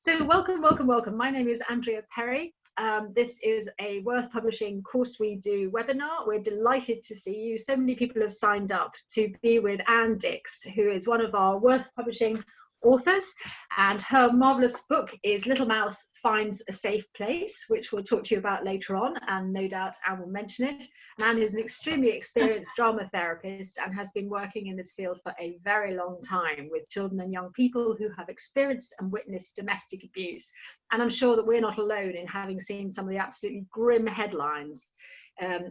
So welcome, welcome, welcome. My name is Andrea Perry. This is a Worth Publishing CourseWeDo webinar. We're delighted to see you. So many people have signed up to be with Ann Dix, who is one of our Worth Publishing authors, and her marvelous book is Little Mouse Finds a Safe Place, which we'll talk to you about later on, and no doubt Anne will mention it. And Anne is an extremely experienced drama therapist and has been working in this field for a very long time with children and young people who have experienced and witnessed domestic abuse. And I'm sure that we're not alone in having seen some of the absolutely grim headlines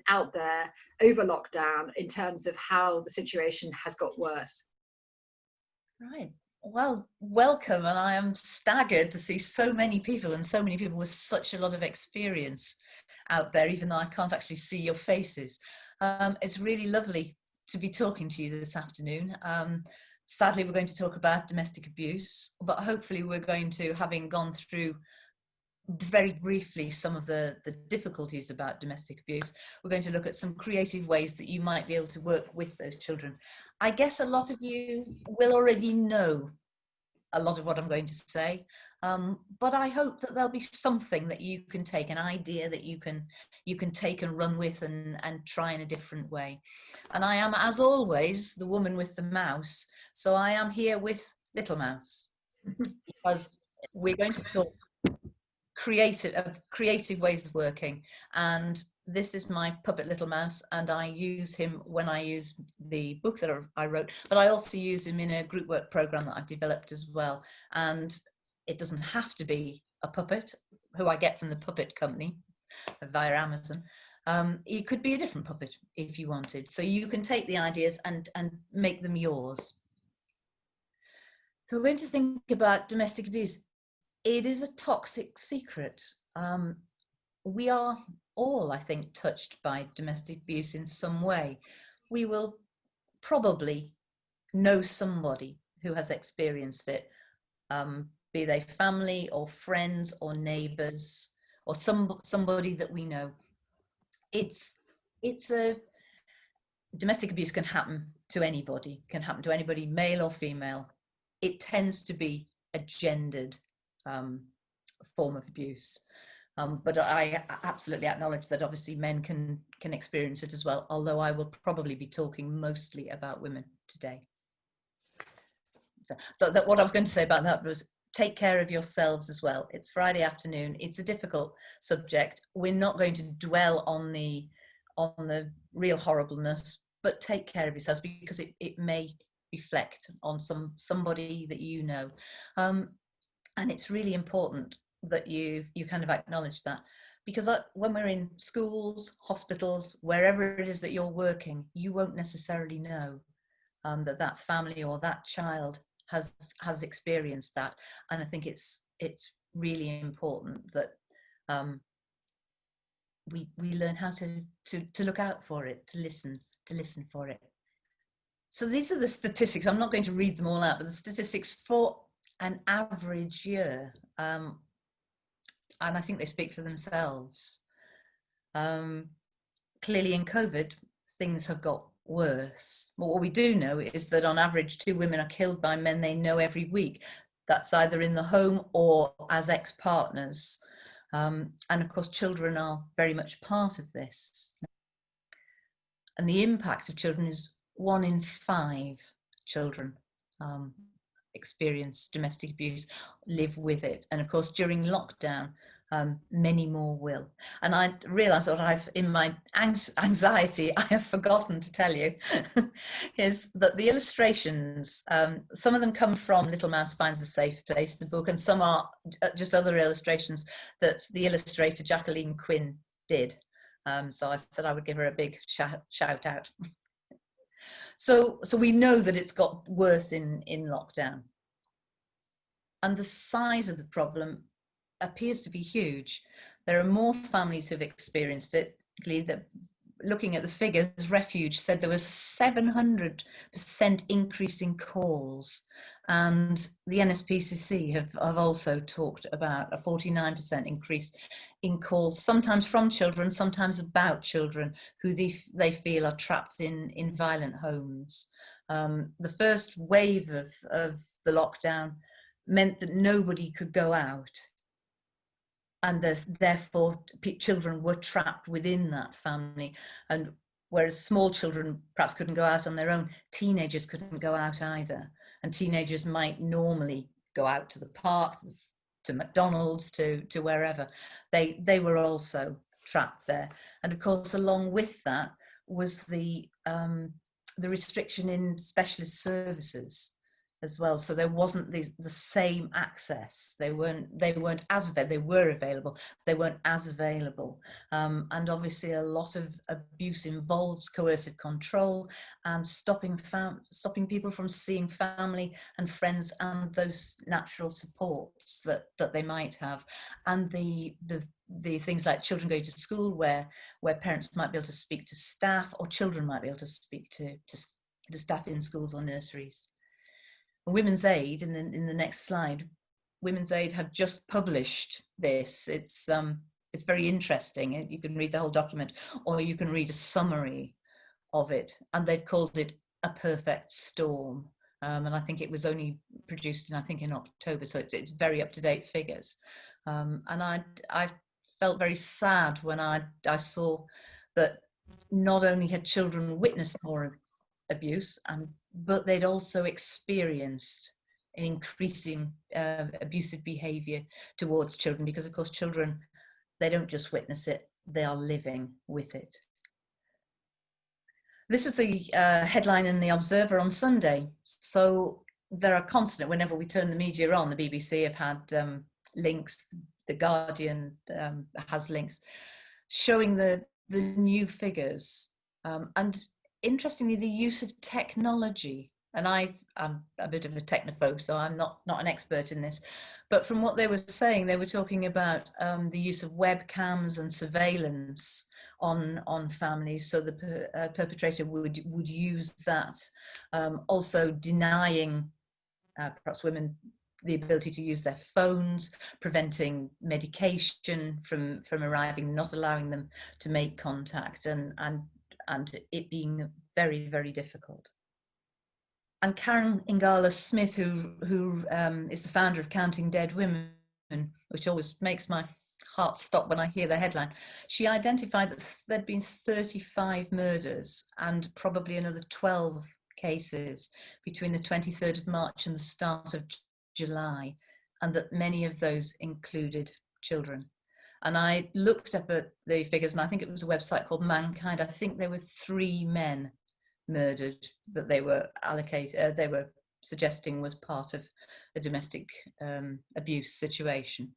out there over lockdown in terms of how the situation has got worse. Right. Well, welcome, and I am staggered to see so many people and so many people with such a lot of experience out there, even though I can't actually see your faces. It's really lovely to be talking to you this afternoon. Sadly, we're going to talk about domestic abuse, but hopefully we're going to, having gone through very briefly some of the difficulties about domestic abuse, we're going to look at some creative ways that you might be able to work with those children. I guess a lot of you will already know a lot of what I'm going to say, but I hope that there'll be something that you can take, an idea that you can take and run with and try in a different way. And I am, as always, the woman with the mouse, so I am here with Little Mouse because we're going to talk creative ways of working, and this is my puppet Little Mouse, and I use him when I use the book that I wrote, but I also use him in a group work program that I've developed as well. And it doesn't have to be a puppet who I get from the puppet company via Amazon. It could be a different puppet if you wanted, so you can take the ideas and make them yours. So we're going to think about domestic abuse. It is a toxic secret. We are all, I think, touched by domestic abuse in some way. We will probably know somebody who has experienced it, be they family or friends or neighbours or somebody that we know. Domestic abuse can happen to anybody, male or female. It tends to be a gendered form of abuse, but I absolutely acknowledge that obviously men can experience it as well, although I will probably be talking mostly about women today. So that what I was going to say about that was take care of yourselves as well. It's Friday afternoon. It's a difficult subject. We're not going to dwell on the real horribleness, but take care of yourselves because it may reflect on somebody that you know. And it's really important that you kind of acknowledge that, because when we're in schools, hospitals, wherever it is that you're working, you won't necessarily know that family or that child has experienced that. And I think it's really important that we learn how to look out for it, to listen for it. So these are the statistics. I'm not going to read them all out, but the statistics for an average year, and I think they speak for themselves. Clearly in COVID, things have got worse. But what we do know is that on average 2 women are killed by men they know every week. That's either in the home or as ex-partners. And of course, children are very much part of this. And the impact of children is 1 in 5 children experience domestic abuse, live with it. And of course, during lockdown, many more will. And I realised what in my anxiety, I have forgotten to tell you, is that the illustrations, some of them come from Little Mouse Finds a Safe Place, the book, and some are just other illustrations that the illustrator Jacqueline Quinn did. So I said I would give her a big shout out. So we know that it's got worse in lockdown. And the size of the problem appears to be huge. There are more families who've experienced it. Looking at the figures, Refuge said there was 700% increase in calls. And the NSPCC have also talked about a 49% increase in calls, sometimes from children, sometimes about children who they feel are trapped in violent homes. The first wave of the lockdown meant that nobody could go out, and therefore children were trapped within that family. And whereas small children perhaps couldn't go out on their own, teenagers couldn't go out either. And teenagers might normally go out to the park, to McDonald's, to wherever. They were also trapped there. And of course, along with that was the restriction in specialist services as well. So there wasn't the same access. They weren't as available. They were available. They weren't as available. And obviously a lot of abuse involves coercive control and stopping people from seeing family and friends and those natural supports that they might have. And the things like children going to school where parents might be able to speak to staff, or children might be able to speak to staff in schools or nurseries. Women's Aid, in the next slide, Women's Aid have just published this. It's very interesting. You can read the whole document, or you can read a summary of it, and they've called it A Perfect Storm. And I think it was only produced in October, so it's very up-to-date figures. And I felt very sad when I saw that not only had children witnessed more abuse, but they'd also experienced an increasing abusive behaviour towards children, because of course children, they don't just witness it, they are living with it. This was the headline in The Observer on Sunday. So there are constant, whenever we turn the media on, the BBC have had links, The Guardian has links showing the new figures, and interestingly, the use of technology. And I'm a bit of a technophobe, so I'm not an expert in this. But from what they were saying, they were talking about the use of webcams and surveillance on families, so the perpetrator would use that. Also denying perhaps women the ability to use their phones, preventing medication from arriving, not allowing them to make contact, and it being very, very difficult. And Karen Ingala Smith, who is the founder of Counting Dead Women, which always makes my heart stop when I hear the headline, she identified that there'd been 35 murders and probably another 12 cases between the 23rd of March and the start of July, and that many of those included children. And I looked up at the figures, and I think it was a website called Mankind. I think there were 3 men murdered that they were they were suggesting was part of a domestic abuse situation.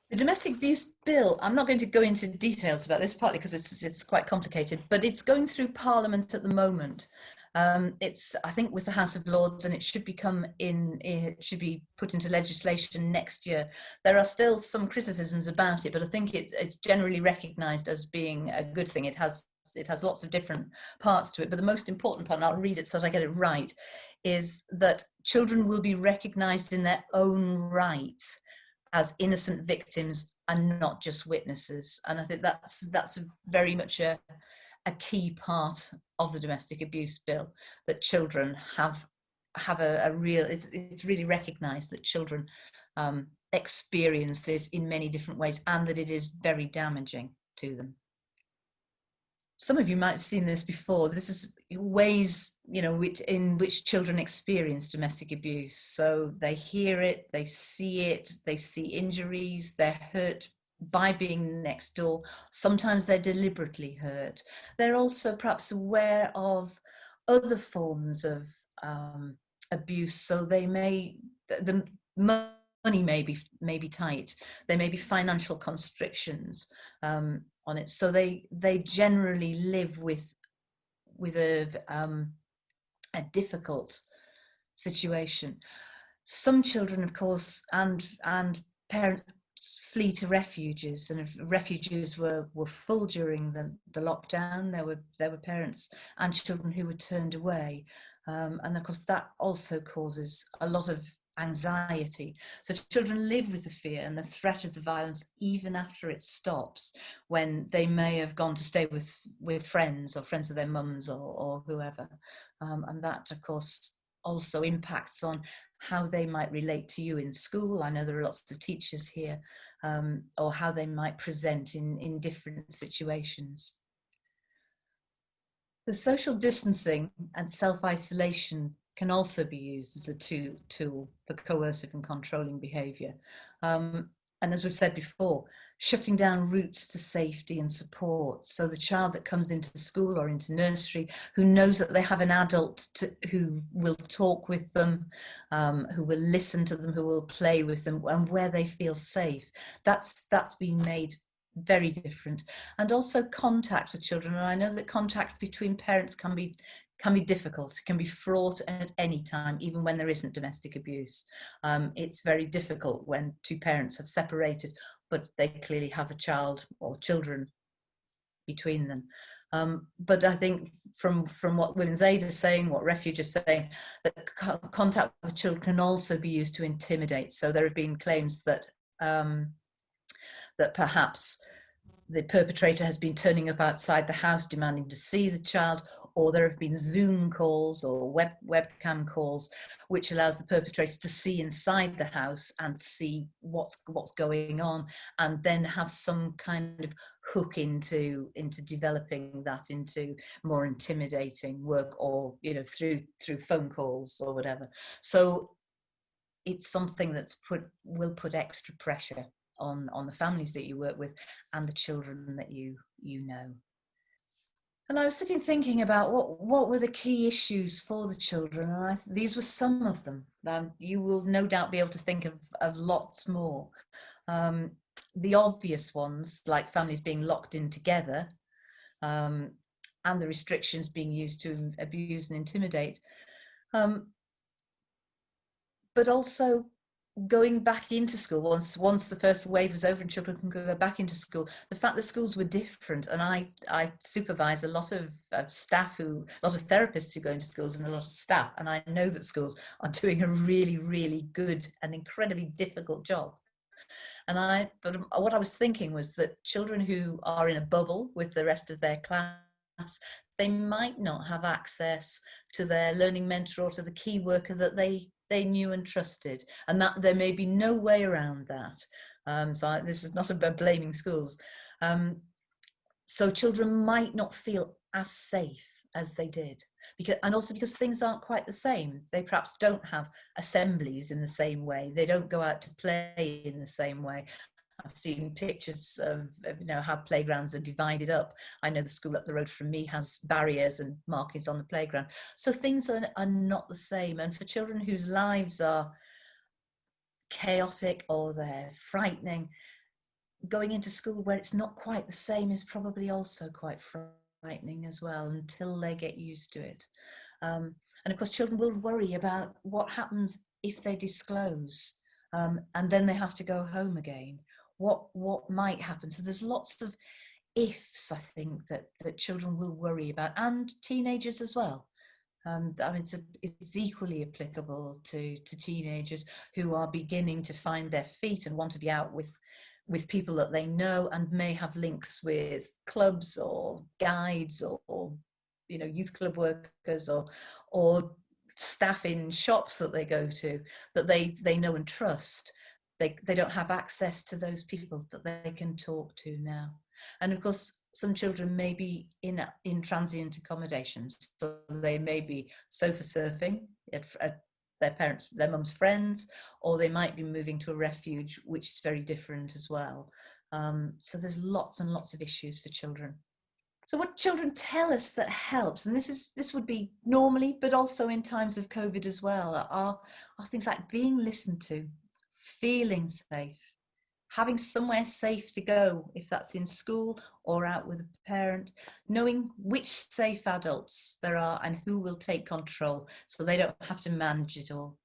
The domestic abuse bill, I'm not going to go into details about this, partly because it's quite complicated, but it's going through Parliament at the moment. It's, I think, with the House of Lords, and it should be put into legislation next year. There are still some criticisms about it, but I think it's generally recognised as being a good thing. It has lots of different parts to it, but the most important part, and I'll read it so that I get it right, is that children will be recognised in their own right as innocent victims and not just witnesses. And I think that's very much a key part of the domestic abuse bill, that children have a real, it's really recognised that children experience this in many different ways, and that it is very damaging to them. Some of you might have seen this before. This is ways, in which children experience domestic abuse. So they hear it, they see injuries, they're hurt by being next door. Sometimes they're deliberately hurt. They're also perhaps aware of other forms of abuse. So the money may be tight. There may be financial constrictions on it. So they generally live with a difficult situation. Some children, of course, and parents flee to refuges, and if refuges were full during the lockdown, there were parents and children who were turned away, and of course that also causes a lot of anxiety. So children live with the fear and the threat of the violence even after it stops, when they may have gone to stay with friends, or friends of their mums, or whoever, and that of course also impacts on how they might relate to you in school. I know there are lots of teachers here, or how they might present in different situations. The social distancing and self-isolation can also be used as a tool for coercive and controlling behaviour. And as we've said before, shutting down routes to safety and support. So the child that comes into school or into nursery, who knows that they have an adult who will talk with them, who will listen to them, who will play with them, and where they feel safe. That's been made very different. And also contact with children. And I know that contact between parents can be difficult, can be fraught at any time, even when there isn't domestic abuse. It's very difficult when two parents have separated, but they clearly have a child or children between them. But I think from what Women's Aid is saying, what Refuge is saying, that contact with children can also be used to intimidate. So there have been claims that that perhaps the perpetrator has been turning up outside the house demanding to see the child, or there have been Zoom calls or webcam calls, which allows the perpetrator to see inside the house and see what's going on, and then have some kind of hook into developing that into more intimidating work, or through phone calls or whatever. So it's something that's will put extra pressure on the families that you work with and the children that you know. And I was sitting thinking about what were the key issues for the children, and these were some of them. You will no doubt be able to think of lots more. The obvious ones, like families being locked in together, and the restrictions being used to abuse and intimidate, but also going back into school once the first wave was over and children can go back into school. The fact that schools were different, and I supervise a lot of staff, a lot of therapists who go into schools, and a lot of staff, and I know that schools are doing a really, really good and incredibly difficult job. But what I was thinking was that children who are in a bubble with the rest of their class, they might not have access to their learning mentor or to the key worker that they knew and trusted, and that there may be no way around that. So this is not about blaming schools. So children might not feel as safe as they did, and also because things aren't quite the same. They perhaps don't have assemblies in the same way. They don't go out to play in the same way. I've seen pictures of how playgrounds are divided up. I know the school up the road from me has barriers and markings on the playground. So things are not the same. And for children whose lives are chaotic or they're frightening, going into school where it's not quite the same is probably also quite frightening as well, until they get used to it. And of course, children will worry about what happens if they disclose, and then they have to go home again. What might happen? So there's lots of ifs, I think, that children will worry about, and teenagers as well. I mean, it's equally applicable to teenagers who are beginning to find their feet and want to be out with people that they know and may have links with clubs or guides or youth club workers or staff in shops that they go to that they know and trust. They don't have access to those people that they can talk to now. And of course, some children may be in transient accommodations, so they may be sofa surfing at their mum's friends, or they might be moving to a refuge, which is very different as well. So there's lots and lots of issues for children. So what children tell us that helps, and this would be normally, but also in times of COVID as well, are things like being listened to, feeling safe, having somewhere safe to go, if that's in school or out with a parent, knowing which safe adults there are and who will take control so they don't have to manage it all.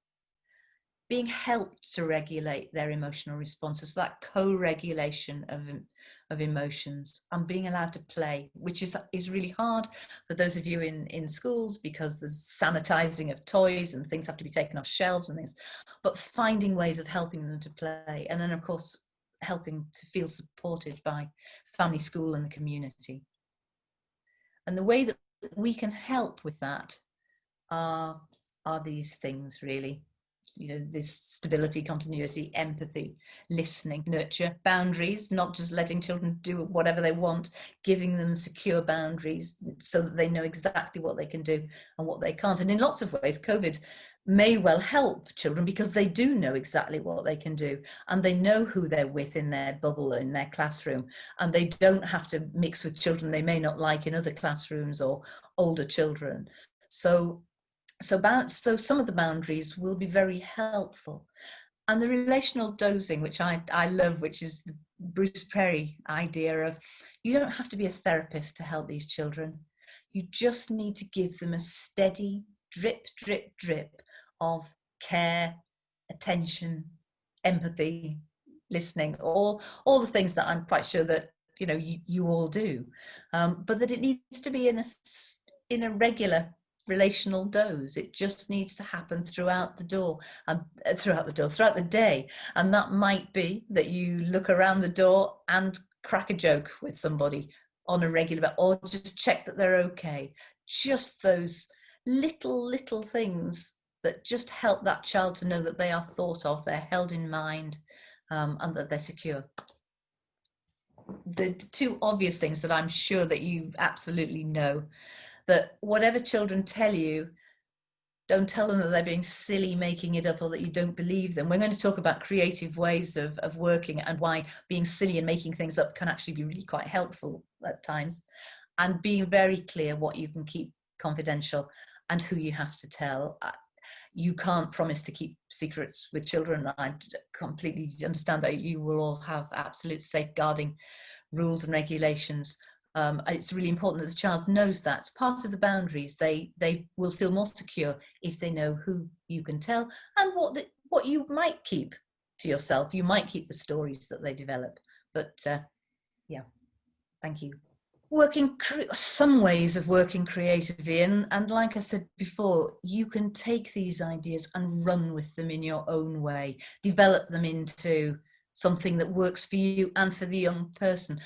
Being helped to regulate their emotional responses, that co-regulation of emotions, and being allowed to play, which is really hard for those of you in schools because there's sanitizing of toys and things have to be taken off shelves and things, but finding ways of helping them to play. And then, of course, helping to feel supported by family, school and the community. And the way that we can help with that are are these things really. This stability, continuity, empathy, listening, nurture, boundaries, not just letting children do whatever they want, giving them secure boundaries so that they know exactly what they can do and what they can't. And in lots of ways, COVID may well help children because they do know exactly what they can do, and they know who they're with in their bubble, in their classroom, and they don't have to mix with children they may not like in other classrooms or older children. So some of the boundaries will be very helpful. And the relational dosing, which I love, which is the Bruce Perry idea of, you don't have to be a therapist to help these children. You just need to give them a steady drip, drip, drip of care, attention, empathy, listening, all the things that I'm quite sure that you all do, but that it needs to be in a regular relational dose. It just needs to happen throughout the day. And that might be that you look around the door and crack a joke with somebody on a regular basis, or just check that they're okay. Just those little things that just help that child to know that they are thought of, they're held in mind, and that they're secure. The two obvious things that I'm sure that you absolutely know, that whatever children tell you, don't tell them that they're being silly, making it up, or that you don't believe them. We're going to talk about creative ways of working, and why being silly and making things up can actually be really quite helpful at times. And being very clear what you can keep confidential and who you have to tell. You can't promise to keep secrets with children. I completely understand that you will all have absolute safeguarding rules and regulations. It's really important that the child knows that. It's part of the boundaries. They will feel more secure if they know who you can tell and what you might keep to yourself. You might keep the stories that they develop. But yeah, thank you. Some ways of working creatively, and like I said before, you can take these ideas and run with them in your own way, develop them into something that works for you and for the young person.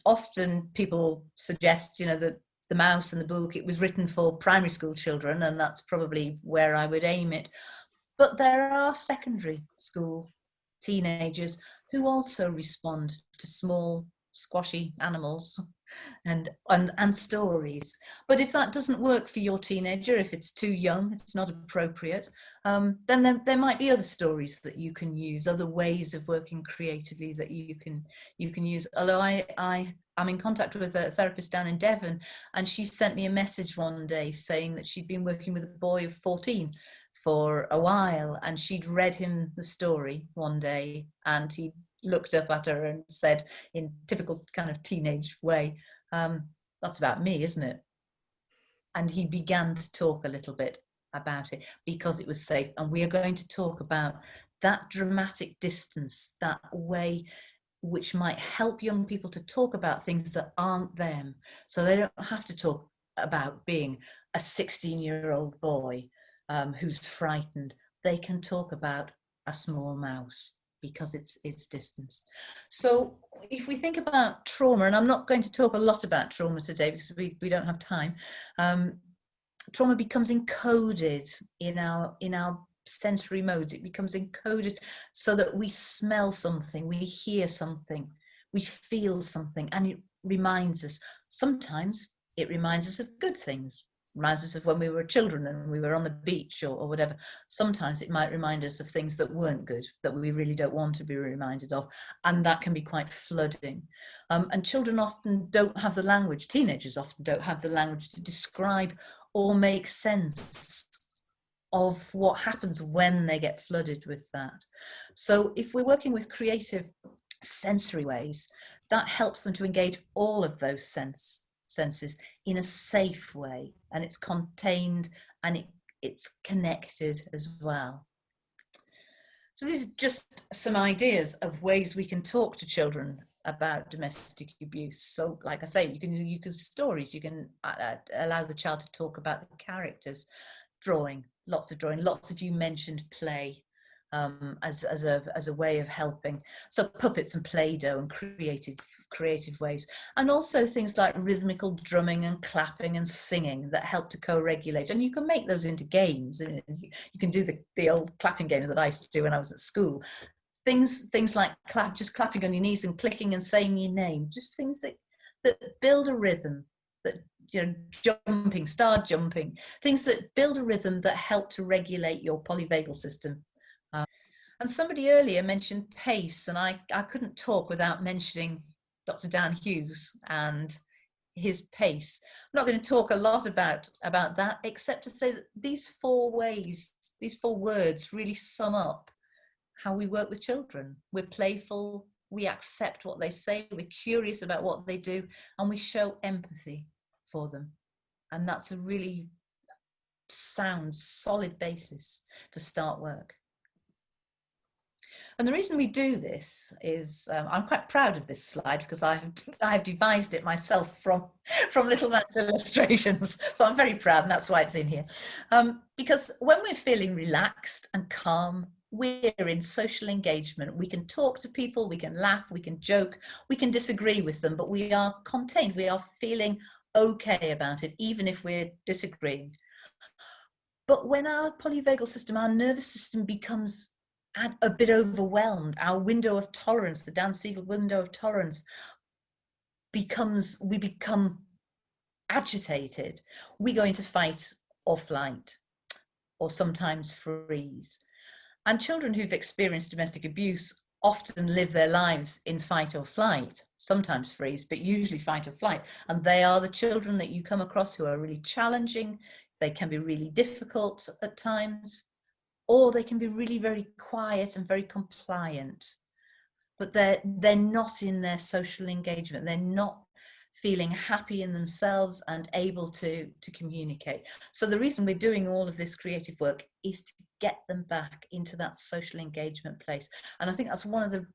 Often people suggest, that the mouse and the book, it was written for primary school children, and that's probably where I would aim it. But there are secondary school teenagers who also respond to small, squashy animals and stories. But if that doesn't work for your teenager, if it's too young, it's not appropriate, then there might be other stories that you can use, other ways of working creatively that you can use. Although I'm in contact with a therapist down in Devon, and she sent me a message one day saying that she'd been working with a boy of 14 for a while, and she'd read him the story one day, and he looked up at her and said, in typical kind of teenage way, that's about me, isn't it? And he began to talk a little bit about it because it was safe. And we are going to talk about that dramatic distance, that way which might help young people to talk about things that aren't them, so they don't have to talk about being a 16-year-old boy who's frightened. They can talk about a small mouse because it's distance. So if we think about trauma, and I'm not going to talk a lot about trauma today because we don't have time, trauma becomes encoded in our sensory modes. It becomes encoded so that we smell something, we hear something, we feel something, and it reminds us. Sometimes it reminds us of good things, reminds us of when we were children and we were on the beach or whatever. Sometimes it might remind us of things that weren't good, that we really don't want to be reminded of, and that can be quite flooding. And children often don't have the language, teenagers often don't have the language to describe or make sense of what happens when they get flooded with that. So if we're working with creative sensory ways, that helps them to engage all of those senses in a safe way, and it's contained and it's connected as well. So these are just some ideas of ways we can talk to children about domestic abuse. So like I say, you can use stories, you can allow the child to talk about the characters, drawing, lots of you mentioned play. as a way of helping. So puppets and Play-Doh and creative ways, and also things like rhythmical drumming and clapping and singing that help to co-regulate. And you can make those into games. You can do the old clapping games that I used to do when I was at school. Things like just clapping on your knees and clicking and saying your name, just things that build a rhythm, that, you know, jumping, star jumping, things that build a rhythm that help to regulate your polyvagal system. And somebody earlier mentioned pace, and I couldn't talk without mentioning Dr. Dan Hughes and his pace. I'm not going to talk a lot about that, except to say that these 4 words really sum up how we work with children. We're playful, we accept what they say, we're curious about what they do, and we show empathy for them. And that's a really sound, solid basis to start work. And the reason we do this is, I'm quite proud of this slide because I've devised it myself from Little Man's illustrations. So I'm very proud, and that's why it's in here. Because when we're feeling relaxed and calm, we're in social engagement. We can talk to people, we can laugh, we can joke, we can disagree with them, but we are contained. We are feeling okay about it, even if we're disagreeing. But when our polyvagal system, our nervous system becomes a bit overwhelmed, our window of tolerance, the Dan Siegel window of tolerance, we become agitated, we go into fight or flight, or sometimes freeze. And children who've experienced domestic abuse often live their lives in fight or flight, sometimes freeze, but usually fight or flight. And they are the children that you come across who are really challenging. They can be really difficult at times, or they can be really very quiet and very compliant, but they're not in their social engagement. They're not feeling happy in themselves and able to communicate. So the reason we're doing all of this creative work is to get them back into that social engagement place. And I think that's one of the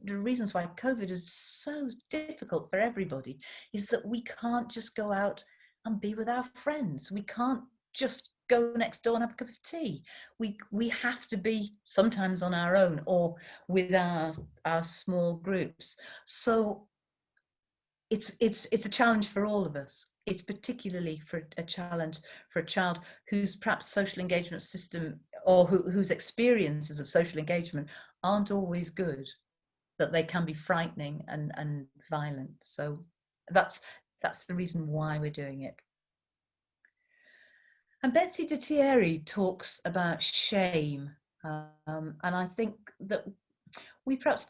reasons why COVID is so difficult for everybody, is that we can't just go out and be with our friends. We can't just go next door and have a cup of tea. We have to be sometimes on our own or with our small groups. So it's a challenge for all of us. It's particularly for a challenge for a child whose perhaps social engagement system, or whose experiences of social engagement aren't always good, that they can be frightening and violent. So that's the reason why we're doing it. And Betsy de Thierry talks about shame, and I think that we perhaps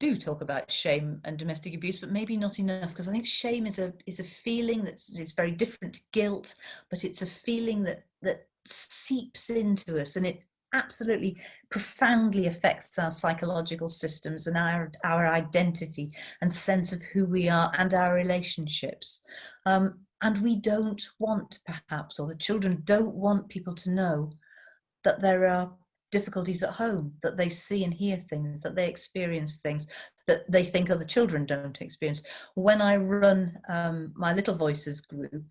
do talk about shame and domestic abuse, but maybe not enough, because I think shame is a feeling it's very different to guilt, but it's a feeling that seeps into us, and it absolutely profoundly affects our psychological systems and our identity and sense of who we are and our relationships. And we don't want, perhaps, or the children don't want people to know that there are difficulties at home, that they see and hear things, that they experience things that they think other children don't experience. When I run my Little Voices group,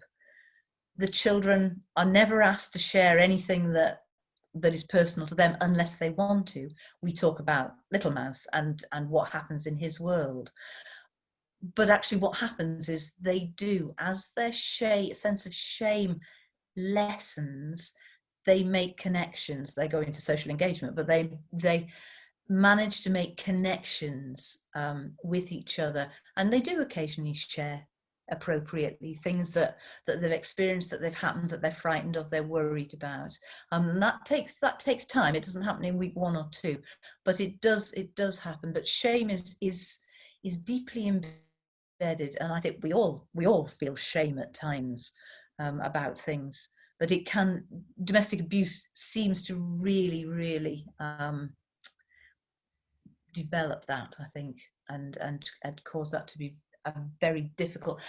the children are never asked to share anything that is personal to them unless they want to. We talk about Little Mouse and what happens in his world. But actually what happens is they do, as their sense of shame lessens, they make connections. They go into social engagement, but they manage to make connections with each other, and they do occasionally share appropriately things that they've experienced, that they've happened, that they're frightened of, they're worried about. And that takes time. It doesn't happen in week 1 or 2, but it does happen. But shame is deeply embedded, and I think we all feel shame at times about things. But domestic abuse seems to really develop that, I think, and cause that to be a very difficult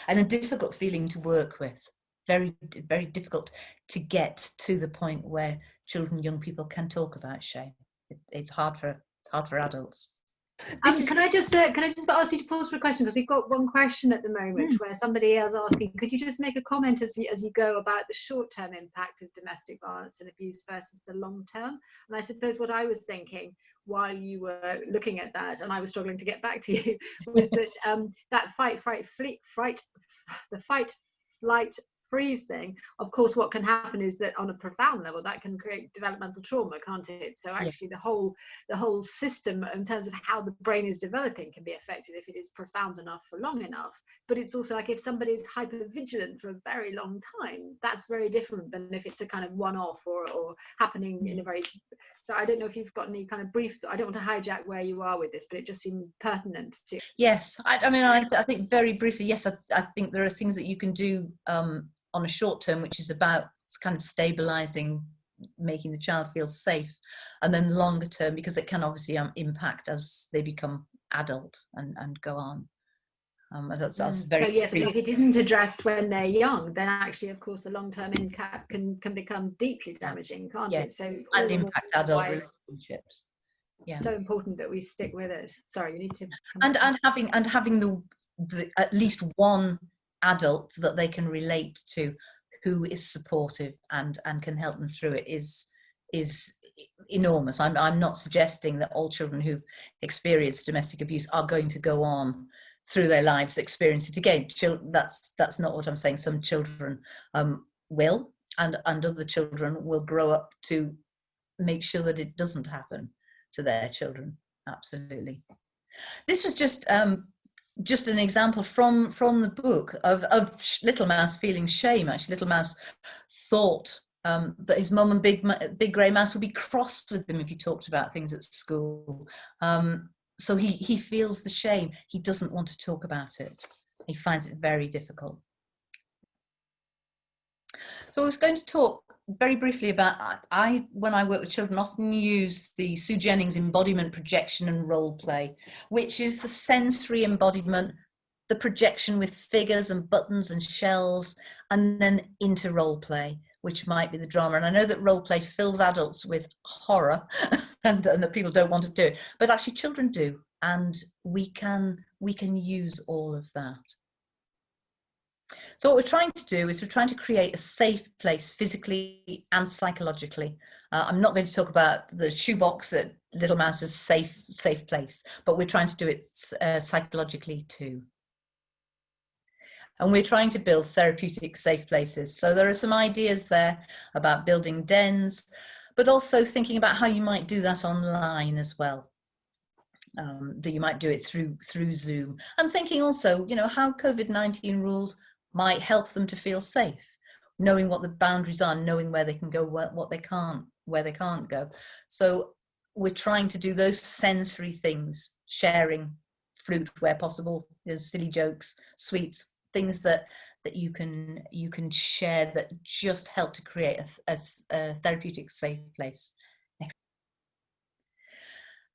feeling to work with. Very, very difficult to get to the point where children, young people can talk about shame. It's hard for adults. Can I just ask you to pause for a question, because we've got one question at the moment where somebody is asking, could you just make a comment as you go about the short-term impact of domestic violence and abuse versus the long-term? And I suppose what I was thinking while you were looking at that, and I was struggling to get back to you, was that that fight, flight, freeze thing, of course, what can happen is that on a profound level that can create developmental trauma, can't it? So actually the whole system in terms of how the brain is developing can be affected if it is profound enough for long enough. But it's also like if somebody is hyper vigilant for a very long time, that's very different than if it's a kind of one-off or happening in a very... So I don't know if you've got any kind of brief... I don't want to hijack where you are with this, but it just seemed pertinent to... Yes, I mean, I think very briefly, yes, I think there are things that you can do on a short term, which is about kind of stabilizing, making the child feel safe, and then longer term, because it can obviously impact as they become adult and go on. That's very... So yes, if it isn't addressed when they're young, then actually, of course, the long-term impact can become deeply damaging, can't it? So and impact adult relationships. Yeah. So important that we stick with it. Sorry, you need to... And having the at least one adult that they can relate to, who is supportive and can help them through it, is enormous. I'm not suggesting that all children who've experienced domestic abuse are going to go on through their lives experience it again. That's not what I'm saying. Some children will, and other children will grow up to make sure that it doesn't happen to their children. Absolutely. This was just an example from the book of Little Mouse feeling shame. Actually, Little Mouse thought that his mum and Big Grey Mouse would be cross with him if he talked about things at school. So he feels the shame. He doesn't want to talk about it. He finds it very difficult. So I was going to talk very briefly about, when I work with children, often use the Sue Jennings embodiment, projection and role play, which is the sensory embodiment, the projection with figures and buttons and shells, and then into role play, which might be the drama. And I know that role play fills adults with horror and that people don't want to do it, but actually children do, and we can use all of that. So what we're trying to do is we're trying to create a safe place physically and psychologically. I'm not going to talk about the shoebox at Little Mouse's safe place, but we're trying to do it psychologically too. And we're trying to build therapeutic safe places. So there are some ideas there about building dens, but also thinking about how you might do that online as well. That you might do it through Zoom, and thinking also, how COVID-19 rules might help them to feel safe, knowing what the boundaries are, knowing where they can go, where they can't go. So we're trying to do those sensory things, sharing fruit where possible, silly jokes, sweets, things that you can share that just help to create a therapeutic safe place.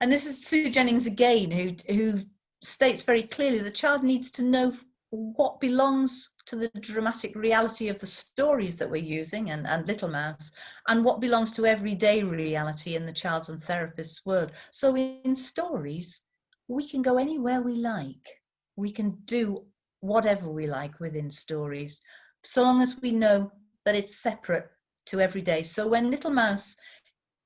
And this is Sue Jennings again, who states very clearly the child needs to know what belongs to the dramatic reality of the stories that we're using and Little Mouse, and what belongs to everyday reality in the child's and therapist's world. So in stories, we can go anywhere we like. We can do whatever we like within stories, so long as we know that it's separate to everyday. So when Little Mouse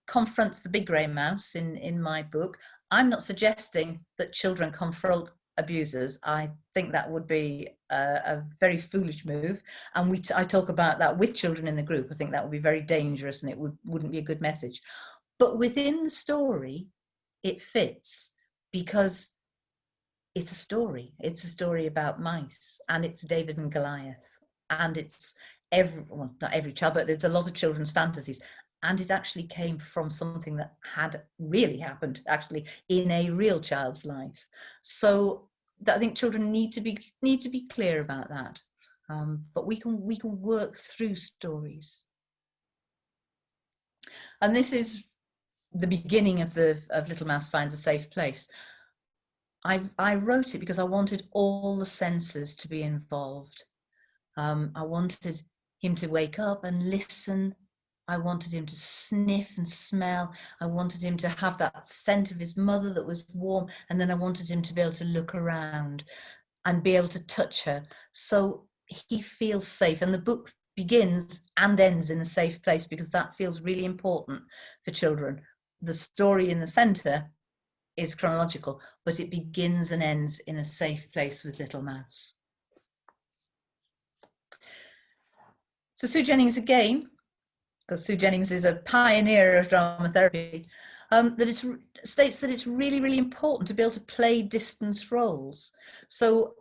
confronts the Big Grey Mouse in my book, I'm not suggesting that children confront abusers. I think that would be a very foolish move, and I talk about that with children in the group. I think that would be very dangerous, and it wouldn't be a good message. But within the story, it fits, because it's a story. It's a story about mice, and it's David and Goliath, and it's not every child, but it's a lot of children's fantasies. And it actually came from something that had really happened actually in a real child's life. So I think children need to be clear about that. But we can work through stories. And this is the beginning of Little Mouse Finds a Safe Place. I wrote it because I wanted all the senses to be involved. I wanted him to wake up and listen I wanted him to sniff and smell. I wanted him to have that scent of his mother that was warm. And then I wanted him to be able to look around and be able to touch her. So he feels safe. And the book begins and ends in a safe place, because that feels really important for children. The story in the center is chronological, but it begins and ends in a safe place with Little Mouse. So Sue Jennings again, because Sue Jennings is a pioneer of drama therapy, states that it's really, really important to be able to play distance roles. So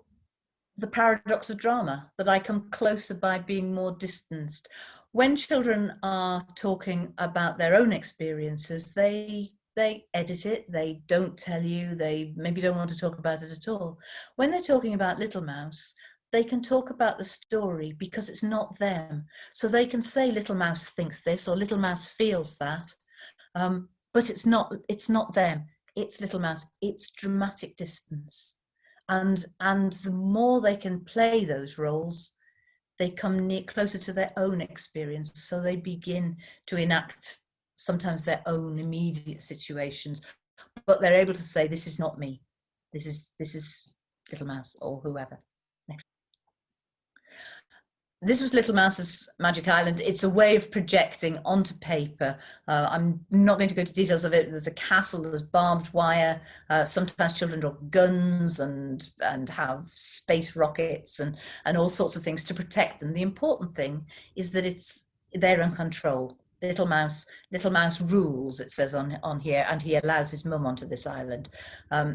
the paradox of drama, that I come closer by being more distanced. When children are talking about their own experiences, they edit it, they don't tell you, they maybe don't want to talk about it at all. When they're talking about Little Mouse, they can talk about the story because it's not them. So they can say Little Mouse thinks this, or Little Mouse feels that, but it's not them, it's Little Mouse, it's dramatic distance. And the more they can play those roles, they come closer to their own experience. So they begin to enact sometimes their own immediate situations, but they're able to say, this is not me. This is Little Mouse or whoever. Next. This was Little Mouse's Magic Island. It's a way of projecting onto paper. I'm not going to go into details of it. There's a castle, there's barbed wire. Sometimes children draw guns and have space rockets and all sorts of things to protect them. The important thing is that they're in control. Little Mouse rules, it says on here, and he allows his mum onto this island.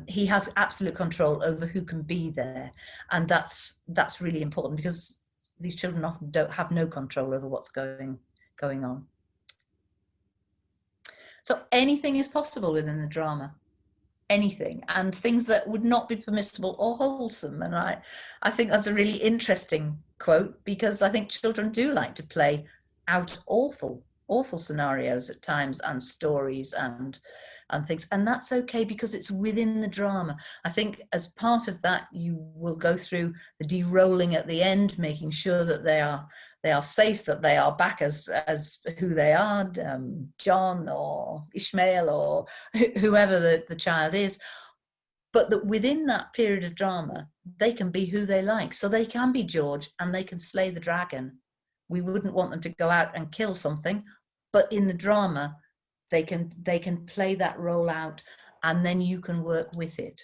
He has absolute control over who can be there, and that's really important, because these children often don't have no control over what's going on. So anything is possible within the drama, anything, and things that would not be permissible or wholesome. And I think that's a really interesting quote, because I think children do like to play out awful scenarios at times, and stories and things, and that's okay, because it's within the drama. I think as part of that, you will go through the de-rolling at the end, making sure that they are safe, that they are back as who they are, John or Ishmael or whoever the child is, but that within that period of drama, they can be who they like. So they can be George and they can slay the dragon. We wouldn't want them to go out and kill something, but in the drama, they can play that role out, and then you can work with it.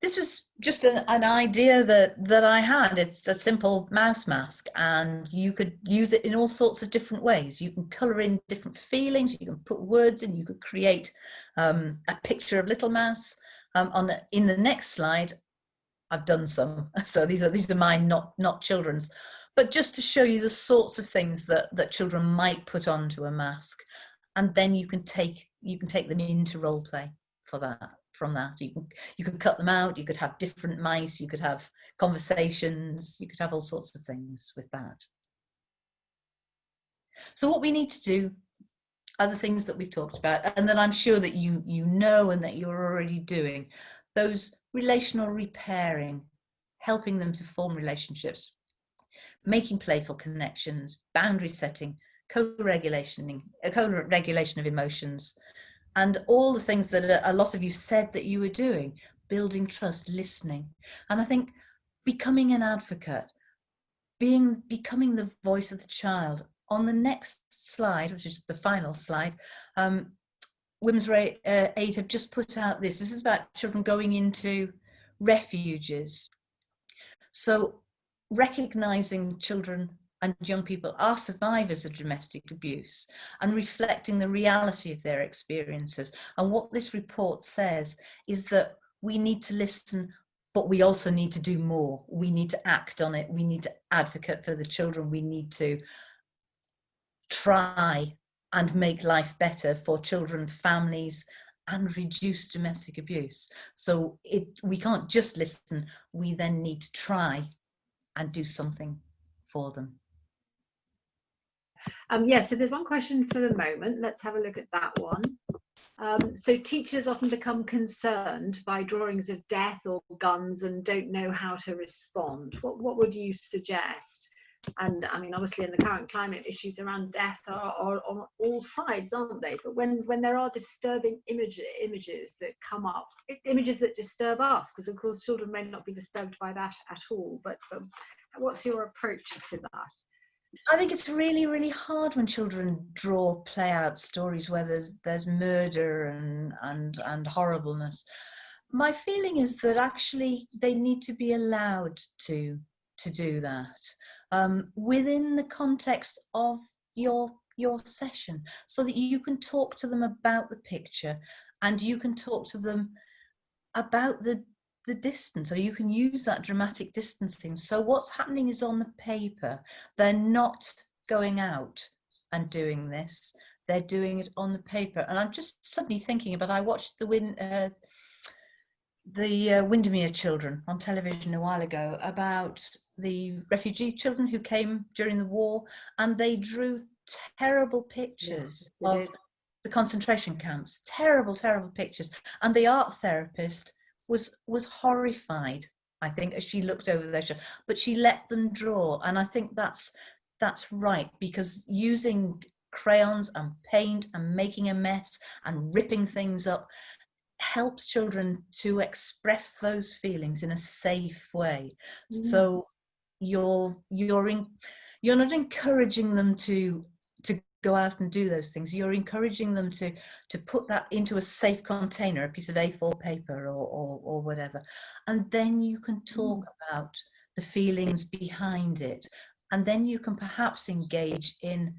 This was just an idea that I had. It's a simple mouse mask, and you could use it in all sorts of different ways. You can colour in different feelings, you can put words in, you could create a picture of Little Mouse. In the next slide, I've done some. So these are mine, not children's. But just to show you the sorts of things that children might put onto a mask, and then you can take them into role play for that. From that, you could cut them out. You could have different mice. You could have conversations. You could have all sorts of things with that. So what we need to do are the things that we've talked about, and that I'm sure that you know and that you're already doing. Those relational repairing, helping them to form relationships, making playful connections, boundary setting, co-regulation of emotions, and all the things that a lot of you said that you were doing, building trust, listening. And I think becoming an advocate, becoming the voice of the child. On the next slide, which is the final slide, Women's Aid have just put out this. This is about children going into refuges. So recognising children and young people are survivors of domestic abuse, and reflecting the reality of their experiences. And what this report says is that we need to listen, but we also need to do more. We need to act on it. We need to advocate for the children. We need to try and make life better for children, families, and reduce domestic abuse. So we can't just listen. We then need to try and do something for them. Yes, so there's one question for the moment. Let's have a look at that one. So teachers often become concerned by drawings of death or guns and don't know how to respond. What would you suggest? And I mean, obviously in the current climate, issues around death are on all sides, aren't they? But when there are disturbing images that come up, images that disturb us, because of course children may not be disturbed by that at all, but what's your approach to that? I think it's really, really hard when children draw, play out stories where there's murder and horribleness. My feeling is that actually they need to be allowed to do that within the context of your session, so that you can talk to them about the picture, and you can talk to them about the distance, or you can use that dramatic distancing. So what's happening is on the paper. They're not going out and doing this. They're doing it on the paper. And I'm just suddenly thinking about, I watched the Windermere children on television a while ago, about the refugee children who came during the war, and they drew terrible pictures of the concentration camps, terrible pictures. And the art therapist was horrified, I think, as she looked over their shoulder, but she let them draw. And I think that's right, because using crayons and paint and making a mess and ripping things up helps children to express those feelings in a safe way. So you're not encouraging them to go out and do those things. You're encouraging them to put that into a safe container, a piece of A4 paper or whatever, and then you can talk about the feelings behind it, and then you can perhaps engage in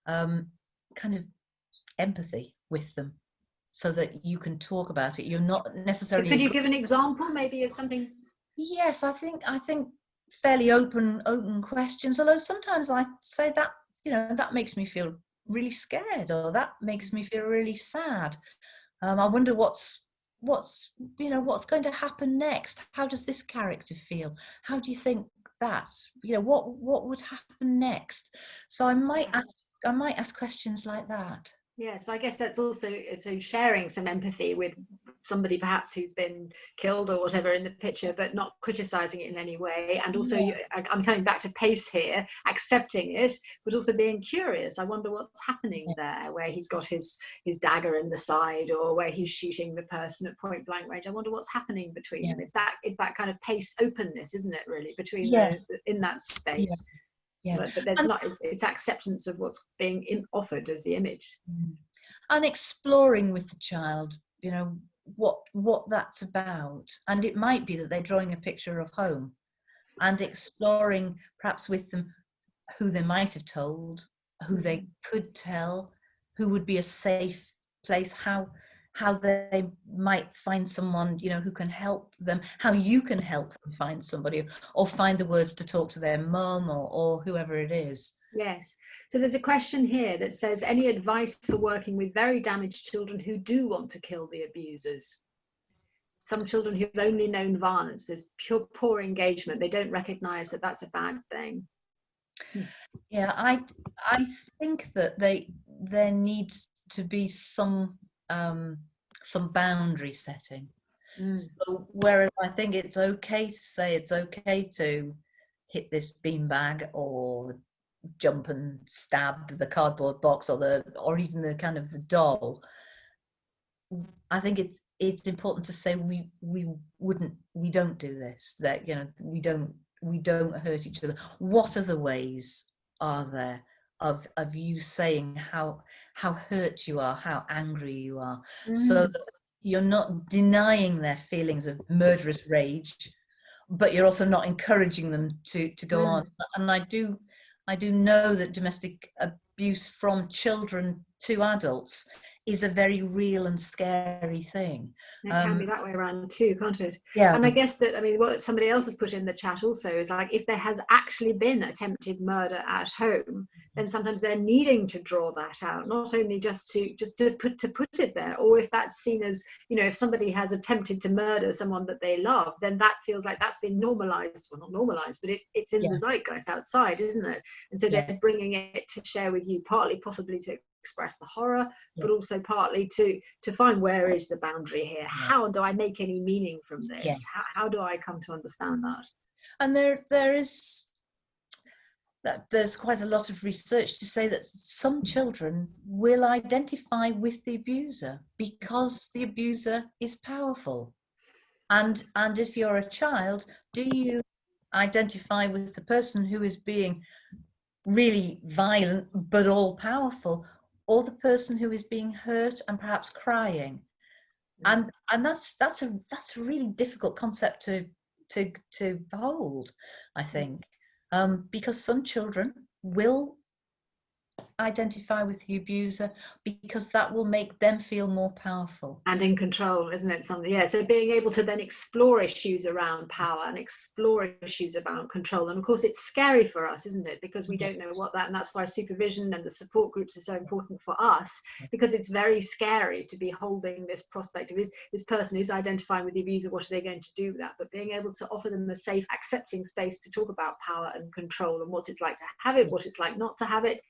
kind of empathy with them, so that you can talk about it. You're not necessarily. Could you give an example, maybe, of something? Yes, I think fairly open questions. Although sometimes I say that, that makes me feel really scared, or that makes me feel really sad. I wonder what's going to happen next. How does this character feel? How do you think that? What would happen next? So I might ask questions like that. Yeah, so I guess that's also sharing some empathy with somebody perhaps who's been killed or whatever in the picture, but not criticizing it in any way. And also, I'm coming back to pace here, accepting it, but also being curious. I wonder what's happening there, where he's got his dagger in the side, or where he's shooting the person at point blank range. I wonder what's happening between them. It's that kind of pace openness, isn't it, really, between in that space. But there's not, it's acceptance of what's being offered as the image. And exploring with the child, what that's about. And it might be that they're drawing a picture of home, and exploring perhaps with them who they might have told, who they could tell, who would be a safe place, how they might find someone, who can help them, how you can help them find somebody, or find the words to talk to their mum or whoever it is. Yes. So there's a question here that says, any advice for working with very damaged children who do want to kill the abusers? Some children who've only known violence, there's poor engagement. They don't recognize that that's a bad thing. Yeah, I think that there needs to be some boundary setting. So whereas I think it's okay to say it's okay to hit this beanbag, or jump and stab the cardboard box, or even the kind of the doll, I think it's important to say we don't do this, that we don't hurt each other. What other ways are there of you saying how hurt you are, how angry you are, so that you're not denying their feelings of murderous rage, but you're also not encouraging them to go on. And I do know that domestic abuse from children to adults is a very real and scary thing. It can be that way around too, can't it? Yeah. And I guess that, what somebody else has put in the chat also is, like, if there has actually been attempted murder at home, then sometimes they're needing to draw that out, not only just to put it there, or if that's seen as, if somebody has attempted to murder someone that they love, then that feels like that's been normalized. Well, not normalized, but it's in the zeitgeist outside, isn't it? And so they're bringing it to share with you, partly possibly to express the horror, but also partly to find, where is the boundary here? How do I make any meaning from this? How do I come to understand that? And there that there's quite a lot of research to say that some children will identify with the abuser because the abuser is powerful. And if you're a child, do you identify with the person who is being really violent but all powerful, or the person who is being hurt and perhaps crying? And that's a really difficult concept to hold, I think, because some children will identify with the abuser because that will make them feel more powerful and in control, isn't it? Something, yeah. So being able to then explore issues around power and explore issues about control, and of course it's scary for us, isn't it? Because we don't know what that, and that's why supervision and the support groups are so important for us, because it's very scary to be holding this prospect of this person who's identifying with the abuser. What are they going to do with that? But being able to offer them a safe, accepting space to talk about power and control and what it's like to have it, what it's like not to have it,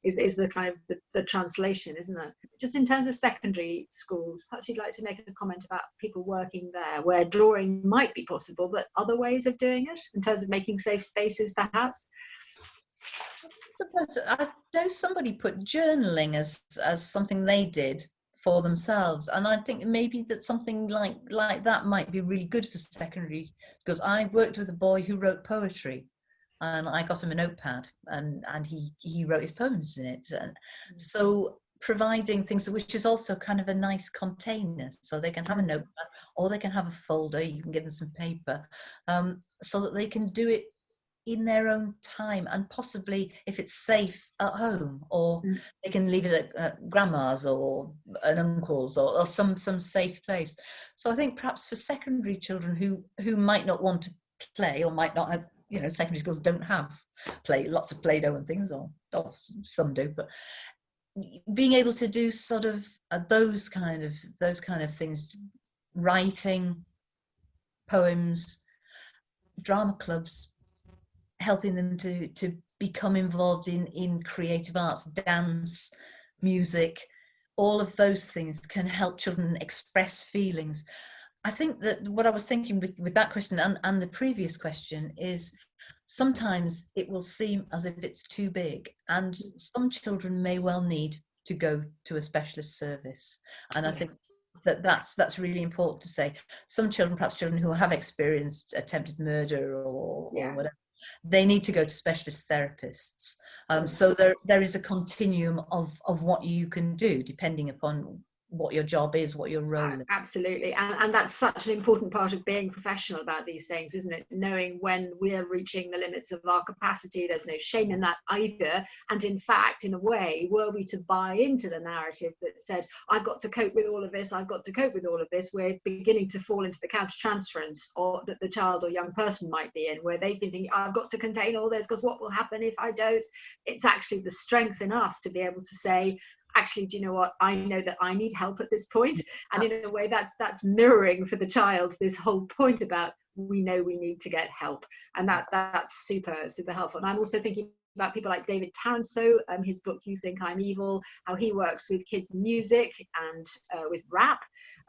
is the kind of the translation, isn't it? Just in terms of secondary schools, perhaps you'd like to make a comment about people working there where drawing might be possible, but other ways of doing it in terms of making safe spaces, perhaps. I know somebody put journaling as something they did for themselves, and I think maybe that something like that might be really good for secondary schools. I worked with a boy who wrote poetry, and I got him a notepad, and he wrote his poems in it. And so providing things, which is also kind of a nice container, so they can have a notepad or they can have a folder, you can give them some paper, so that they can do it in their own time, and possibly, if it's safe, at home, or they can leave it at grandma's or an uncle's or some safe place. So I think perhaps for secondary children who might not want to play, or might not have, secondary schools don't have lots of Play-Doh and things, or some do, but being able to do sort of those kind of things, writing poems, drama clubs, helping them to become involved in creative arts, dance, music, all of those things can help children express feelings. I think that what I was thinking with that question and the previous question is, sometimes it will seem as if it's too big, and some children may well need to go to a specialist service. And I think that's really important to say. Some children, perhaps children who have experienced attempted murder or whatever, they need to go to specialist therapists. So there is a continuum of what you can do depending upon what your job is, what your role is. Absolutely. And that's such an important part of being professional about these things, isn't it? Knowing when we're reaching the limits of our capacity. There's no shame in that either. And in fact, in a way, were we to buy into the narrative that said, I've got to cope with all of this, I've got to cope with all of this, we're beginning to fall into the countertransference or that the child or young person might be in, where they've been thinking, I've got to contain all this because what will happen if I don't? It's actually the strength in us to be able to say, actually, do you know what? I know that I need help at this point. And in a way, that's mirroring for the child this whole point about we know we need to get help. And that's super, super helpful. And I'm also thinking about people like David Taranso, his book, You Think I'm Evil, how he works with kids' music and with rap.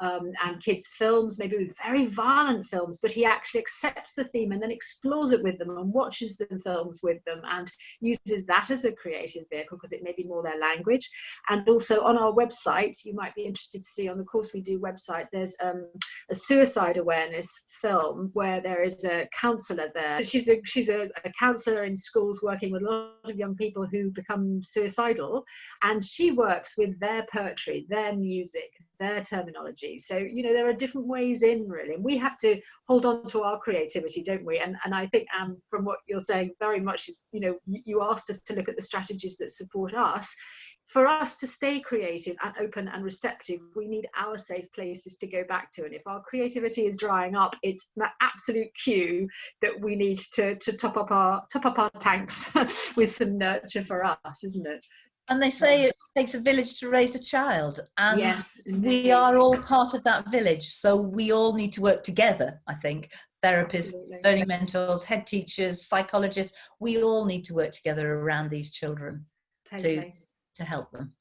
And kids' films, maybe with very violent films, but he actually accepts the theme and then explores it with them and watches the films with them and uses that as a creative vehicle because it may be more their language. And also on our website, you might be interested to see on the CourseWeDo website, there's a suicide awareness film where there is a counsellor there. She's a counsellor in schools working with a lot of young people who become suicidal, and she works with their poetry, their music, their terminology. So, there are different ways in, really, and we have to hold on to our creativity, don't we? And I think, from what you're saying, very much is, you asked us to look at the strategies that support us. For us to stay creative and open and receptive, we need our safe places to go back to. And if our creativity is drying up, it's an absolute cue that we need to top up our tanks with some nurture for us, isn't it? And they say it takes a village to raise a child, and yes, we are all part of that village. So we all need to work together, I think. Therapists, learning mentors, head teachers, psychologists, we all need to work together around these children to help them.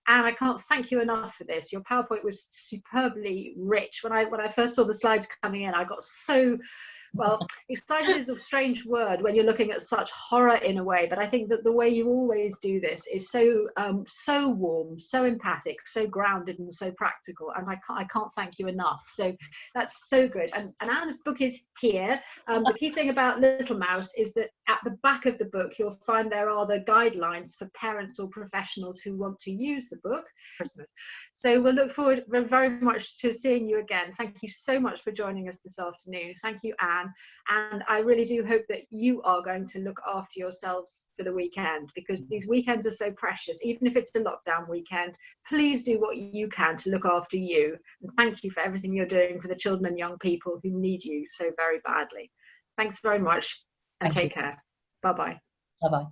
And I can't thank you enough for this. Your PowerPoint was superbly rich. When I first saw the slides coming in, I got so Well, excited is a strange word when you're looking at such horror in a way, but I think that the way you always do this is so so warm, so empathic, so grounded, and so practical. And I can't thank you enough. So that's so good. And Anne's book is here. The key thing about Little Mouse is that at the back of the book, you'll find there are the guidelines for parents or professionals who want to use the book. So we'll look forward very much to seeing you again. Thank you so much for joining us this afternoon. Thank you, Anne. And I really do hope that you are going to look after yourselves for the weekend, because these weekends are so precious. Even if it's a lockdown weekend, please do what you can to look after you. And thank you for everything you're doing for the children and young people who need you so very badly. Thanks very much, and take care. Bye-bye. Bye-bye.